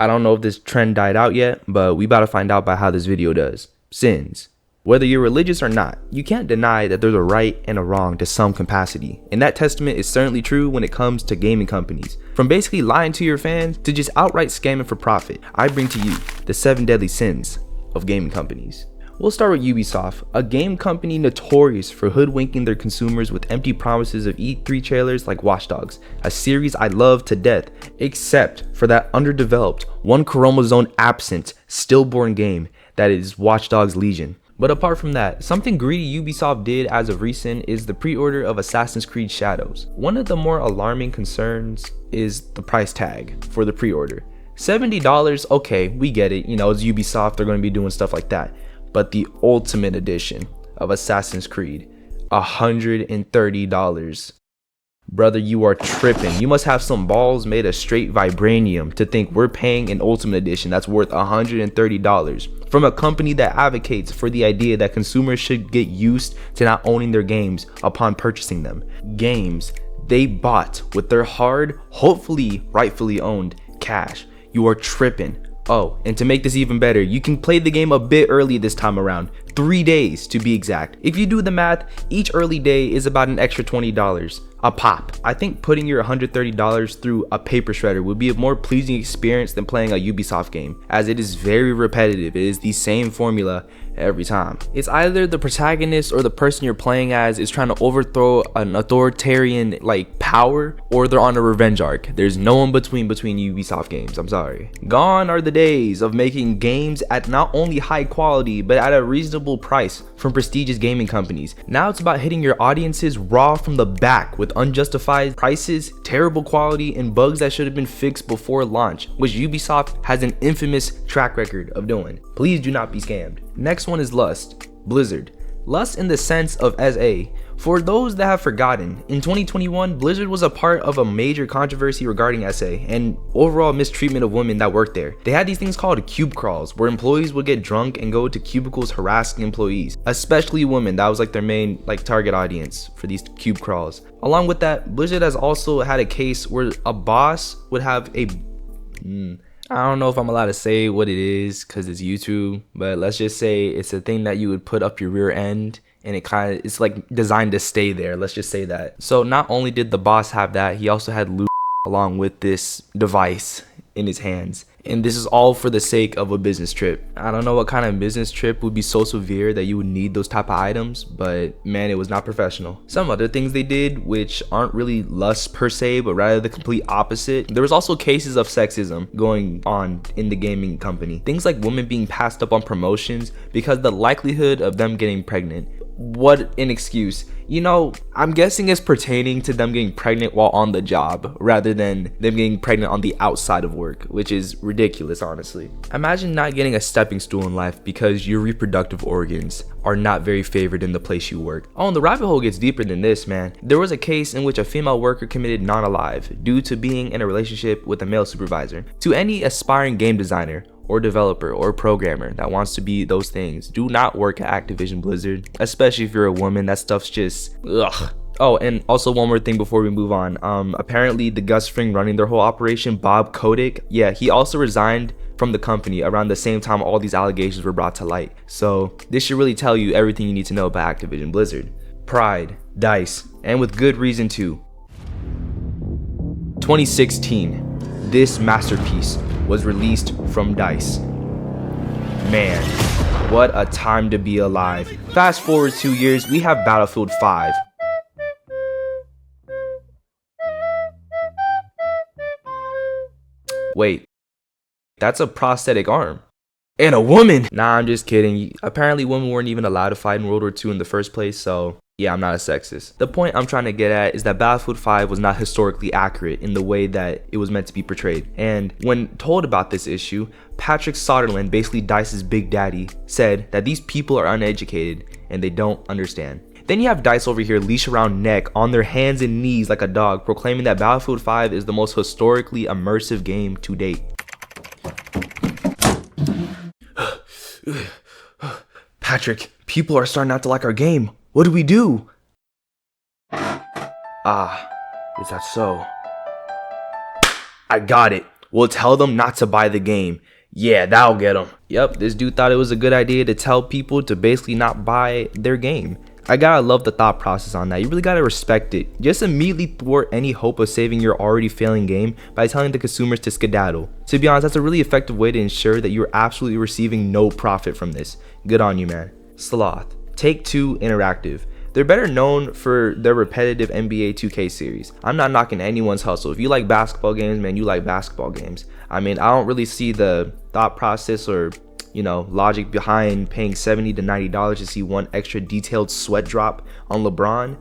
I don't know if this trend died out yet, but we about to find out by how this video does. Sins. Whether you're religious or not, you can't deny that there's a right and a wrong to some capacity, and that testament is certainly true when it comes to gaming companies. From basically lying to your fans to just outright scamming for profit, I bring to you the 7 deadly sins of gaming companies. We'll start with Ubisoft, a game company notorious for hoodwinking their consumers with empty promises of E3 trailers like Watch Dogs, a series I love to death, except for that underdeveloped, one chromosome absent, stillborn game that is Watch Dogs Legion. But apart from that, something greedy Ubisoft did as of recent is the pre-order of Assassin's Creed Shadows. One of the more alarming concerns is the price tag for the pre-order. $70, okay, we get it, it's Ubisoft, they're going to be doing stuff like that. But the ultimate edition of Assassin's Creed, $130. Brother, you are tripping. You must have some balls made of straight vibranium to think we're paying an ultimate edition that's worth $130 from a company that advocates for the idea that consumers should get used to not owning their games upon purchasing them. Games they bought with their hard, hopefully rightfully owned cash. You are tripping. Oh, and to make this even better, you can play the game a bit early this time around, 3 days to be exact. If you do the math, each early day is about an extra $20 a pop. I think putting your $130 through a paper shredder would be a more pleasing experience than playing a Ubisoft game, as it is very repetitive. It is the same formula every time. It's either the protagonist or the person you're playing as is trying to overthrow an authoritarian power, or they're on a revenge arc. There's no in between Ubisoft games, I'm sorry. Gone are the days of making games at not only high quality but at a reasonable price from prestigious gaming companies. Now it's about hitting your audiences raw from the back with unjustified prices, terrible quality, and bugs that should have been fixed before launch, which Ubisoft has an infamous track record of doing. Please do not be scammed. Next one is Lust. Blizzard. Lust in the sense of SA. For those that have forgotten, in 2021, Blizzard was a part of a major controversy regarding SA and overall mistreatment of women that worked there. They had these things called cube crawls, where employees would get drunk and go to cubicles harassing employees, especially women. That was their main target audience for these cube crawls. Along with that, Blizzard has also had a case where a boss would have a I don't know if I'm allowed to say what it is because it's YouTube, but let's just say it's a thing that you would put up your rear end, and it's designed to stay there. Let's just say that. So not only did the boss have that, he also had lube along with this device in his hands. And this is all for the sake of a business trip. I don't know what kind of business trip would be so severe that you would need those type of items, but man, it was not professional. Some other things they did, which aren't really lust per se, but rather the complete opposite. There was also cases of sexism going on in the gaming company. Things like women being passed up on promotions because the likelihood of them getting pregnant. What an excuse. I'm guessing it's pertaining to them getting pregnant while on the job rather than them getting pregnant on the outside of work, which is ridiculous, honestly. Imagine not getting a stepping stool in life because your reproductive organs are not very favored in the place you work. Oh, and the rabbit hole gets deeper than this, man. There was a case in which a female worker committed non-alive due to being in a relationship with a male supervisor. To any aspiring game designer or developer or programmer that wants to be those things, do not work at Activision Blizzard, especially if you're a woman. That stuff's just ugh. Oh, and also one more thing before we move on. Apparently the Gus Fring running their whole operation, Bob Kotick, he also resigned from the company around the same time all these allegations were brought to light. So this should really tell you everything you need to know about Activision Blizzard. Pride, DICE, and with good reason too. 2016, this masterpiece was released from DICE. Man, what a time to be alive. Fast forward 2 years, we have Battlefield 5. Wait, that's a prosthetic arm. And a woman! Nah, I'm just kidding. Apparently women weren't even allowed to fight in World War II in the first place, so yeah, I'm not a sexist. The point I'm trying to get at is that Battlefield 5 was not historically accurate in the way that it was meant to be portrayed. And when told about this issue, Patrick Soderlund, basically DICE's big daddy, said that these people are uneducated and they don't understand. Then you have DICE over here leash around neck on their hands and knees like a dog, proclaiming that Battlefield 5 is the most historically immersive game to date. Patrick, people are starting not to like our game. What do we do? Ah, is that so? I got it. Well, tell them not to buy the game. Yeah, that'll get them. Yep, this dude thought it was a good idea to tell people to basically not buy their game. I gotta love the thought process on that. You really gotta respect it. Just immediately thwart any hope of saving your already failing game by telling the consumers to skedaddle. To be honest, that's a really effective way to ensure that you're absolutely receiving no profit from this. Good on you, man. Sloth. Take-Two Interactive. They're better known for their repetitive NBA 2K series. I'm not knocking anyone's hustle. If you like basketball games, man, you like basketball games. I mean, I don't really see the thought process or logic behind paying $70 to $90 to see one extra detailed sweat drop on LeBron.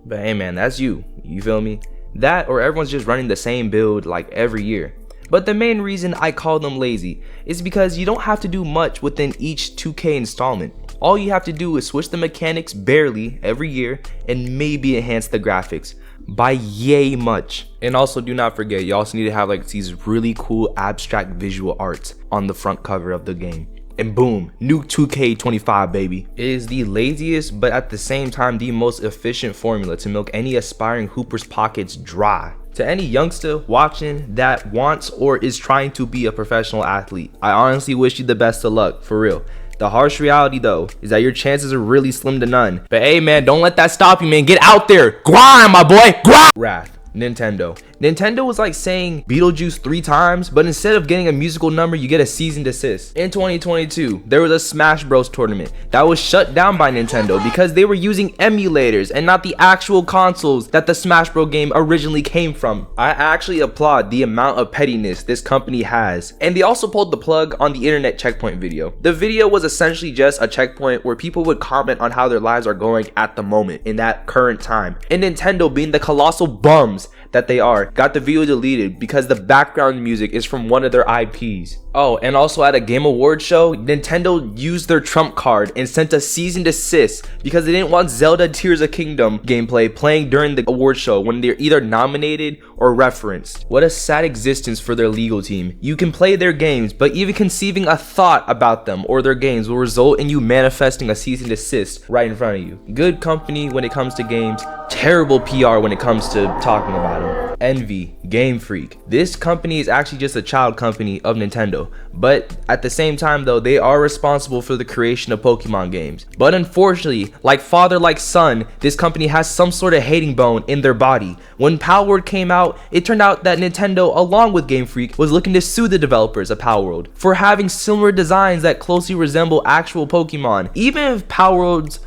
But hey, man, that's you feel me? That, or everyone's just running the same build like every year. But the main reason I call them lazy is because you don't have to do much within each 2K installment. All you have to do is switch the mechanics barely every year and maybe enhance the graphics by yay much. And also, do not forget, you also need to have like these really cool abstract visual arts on the front cover of the game. And boom, new 2K25, baby. It is the laziest, but at the same time, the most efficient formula to milk any aspiring hooper's pockets dry. To any youngster watching that wants or is trying to be a professional athlete, I honestly wish you the best of luck, for real. The harsh reality though is that your chances are really slim to none. But hey man, don't let that stop you, man. Get out there, grind, my boy, grind. Wrath. Nintendo was like saying Beetlejuice 3 times, but instead of getting a musical number, you get a cease and desist. In 2022, there was a Smash Bros tournament that was shut down by Nintendo because they were using emulators and not the actual consoles that the Smash Bros game originally came from. I actually applaud the amount of pettiness this company has. And they also pulled the plug on the internet checkpoint video. The video was essentially just a checkpoint where people would comment on how their lives are going at the moment in that current time. And Nintendo, being the colossal bums that they are, got the video deleted because the background music is from one of their IPs. Oh, and also at a Game Awards show, Nintendo used their trump card and sent a cease and desist because they didn't want Zelda Tears of Kingdom gameplay playing during the award show when they're either nominated or referenced. What a sad existence for their legal team. You can play their games, but even conceiving a thought about them or their games will result in you manifesting a cease and desist right in front of you. Good company when it comes to games, terrible PR when it comes to talking about them. Envy, Game Freak. This company is actually just a child company of Nintendo, but at the same time though, they are responsible for the creation of Pokemon games. But unfortunately, like father like son, this company has some sort of hating bone in their body. When Palworld came out, it turned out that Nintendo, along with Game Freak, was looking to sue the developers of Palworld for having similar designs that closely resemble actual Pokemon. Even if Palworld's,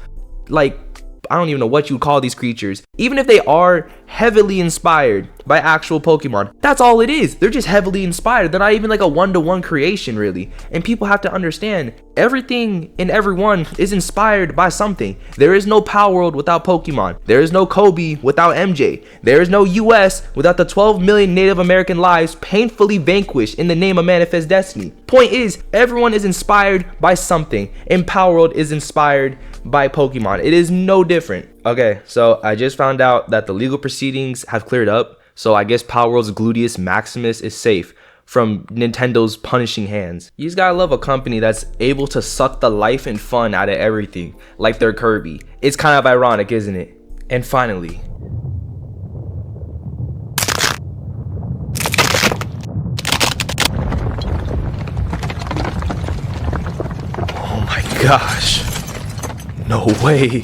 like, I don't even know what you would call these creatures, even if they are heavily inspired by actual Pokemon, that's all it is. They're just heavily inspired. They're not even like a one-to-one creation, really. And people have to understand, everything and everyone is inspired by something. There is no Palworld without Pokemon. There is no Kobe without MJ. There is no US without the 12 million Native American lives painfully vanquished in the name of Manifest Destiny. Point is, everyone is inspired by something, and Palworld is inspired by Pokemon. It is no different. Okay, so I just found out that the legal proceedings have cleared up, so I guess Palworld's Gluteus Maximus is safe from Nintendo's punishing hands. You just gotta love a company that's able to suck the life and fun out of everything, like their Kirby. It's kind of ironic, isn't it? And finally, oh my gosh, no way.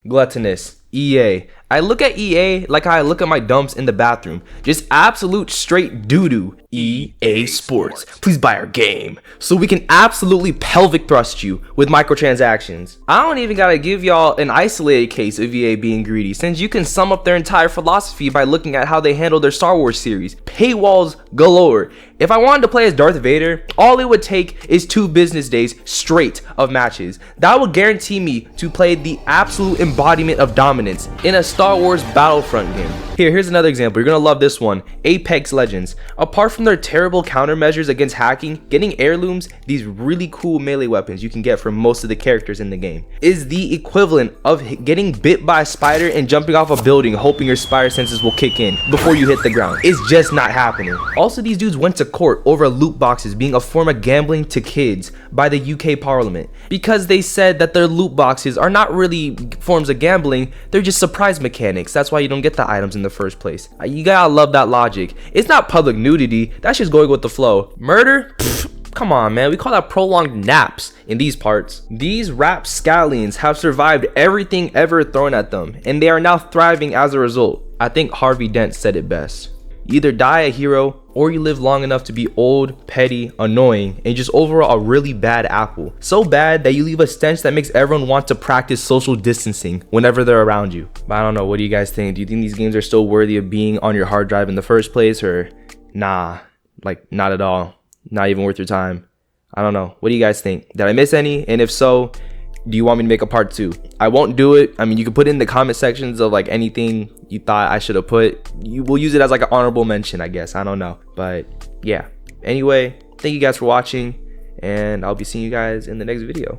Gluttonous, EA. I look at EA like how I look at my dumps in the bathroom. Just absolute straight doo-doo. EA Sports, please buy our game so we can absolutely pelvic thrust you with microtransactions. I don't even gotta give y'all an isolated case of EA being greedy, since you can sum up their entire philosophy by looking at how they handle their Star Wars series. Paywalls galore. If I wanted to play as Darth Vader, all it would take is 2 business days straight of matches. That would guarantee me to play the absolute embodiment of dominance in a Star Wars Battlefront game. Here's another example. You're gonna love this one. Apex Legends. Apart from their terrible countermeasures against hacking, getting heirlooms, these really cool melee weapons you can get from most of the characters in the game, is the equivalent of getting bit by a spider and jumping off a building hoping your spider senses will kick in before you hit the ground. It's just not happening. Also, these dudes went to court over loot boxes being a form of gambling to kids by the UK Parliament because they said that their loot boxes are not really forms of gambling, they're just surprise mechanics. That's why you don't get the items in the first place. You gotta love that logic. It's not public nudity. That's just going with the flow. Murder? Pfft, come on, man. We call that prolonged naps in these parts. These rapscallions have survived everything ever thrown at them, and they are now thriving as a result. I think Harvey Dent said it best. You either die a hero, or you live long enough to be old, petty, annoying, and just overall a really bad apple. So bad that you leave a stench that makes everyone want to practice social distancing whenever they're around you. But I don't know, what do you guys think? Do you think these games are still worthy of being on your hard drive in the first place, or nah, like not at all, not even worth your time? I don't know. What do you guys think? Did I miss any? And if so, do you want me to make a part 2? I won't do it. I mean, you can put it in the comment sections of like anything you thought I should have put. We'll use it as like an honorable mention, I guess. I don't know. But yeah. Anyway, thank you guys for watching, and I'll be seeing you guys in the next video.